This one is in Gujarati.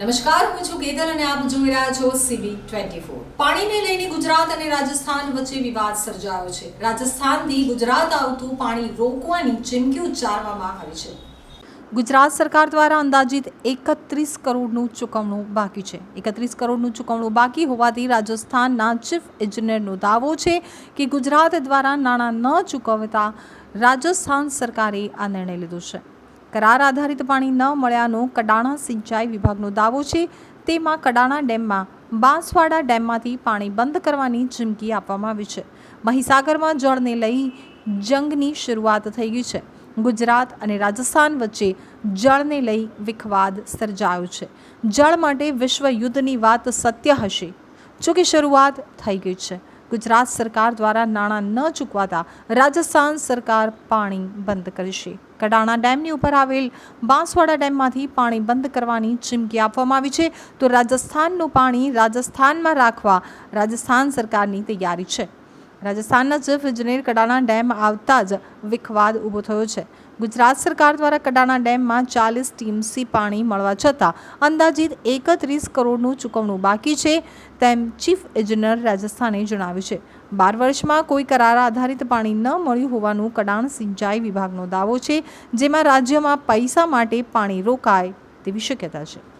નમસ્કાર, હું છું કેતલ અને આપ જોઈ રહ્યા છો CB24। પાણીને લઈને ગુજરાત અને રાજસ્થાન વચ્ચે વિવાદ સર્જાયો છે। રાજસ્થાનથી ગુજરાત આવતું પાણી રોકવાની ચીમકી ઉચ્ચારવામાં આવી છે। ગુજરાત સરકાર દ્વારા અંદાજિત 31 કરોડનું ચૂકવણું બાકી છે। 31 કરોડનું ચૂકવણું બાકી હોવાથી રાજસ્થાનના ચીફ એન્જિનિયરનો દાવો છે કે ગુજરાત દ્વારા નાણાં ન ચૂકવતા રાજસ્થાન સરકારે આ નિર્ણય લીધો છે। કરાર આધારિત પાણી ન મળ્યાનો કડાણા સિંચાઈ વિભાગનો દાવો છે। તેમાં કડાણા ડેમમાં બાંસવાડા ડેમમાંથી પાણી બંધ કરવાની ચીમકી આપવામાં આવી છે। મહીસાગરમાં જળને લઈ જંગની શરૂઆત થઈ ગઈ છે। ગુજરાત અને રાજસ્થાન વચ્ચે જળને લઈ વિખવાદ સર્જાયો છે। જળ માટે વિશ્વ યુદ્ધની વાત સત્ય હશે, જોકે શરૂઆત થઈ ગઈ છે। ગુજરાત સરકાર દ્વારા નાણાં ન ચૂકવાતા રાજસ્થાન સરકાર પાણી બંધ કરશે। કડાણા ડેમની ઉપર આવેલ બાંસવાડા ડેમમાંથી પાણી બંધ કરવાની ચીમકી આપવામાં આવી છે, તો રાજસ્થાનનું પાણી રાજસ્થાનમાં રાખવા રાજસ્થાન સરકારની તૈયારી છે। રાજસ્થાનના ચીફ એન્જિનિયર કડાણા ડેમ આવતા જ વિખવાદ ઊભો થયો છે। ગુજરાત સરકાર દ્વારા કડાણા ડેમમાં 40 ટીએમસી પાણી મળવા છતાં અંદાજિત 31 કરોડનું ચૂકવણું બાકી છે, તેમ ચીફ એન્જિનિયર રાજસ્થાને જણાવ્યું છે। 12 વર્ષમાં કોઈ કરાર આધારિત પાણી ન મળ્યું હોવાનું કડાણ સિંચાઈ વિભાગનો દાવો છે, જેમાં રાજ્યમાં પૈસા માટે પાણી રોકાય તેવી શક્યતા છે।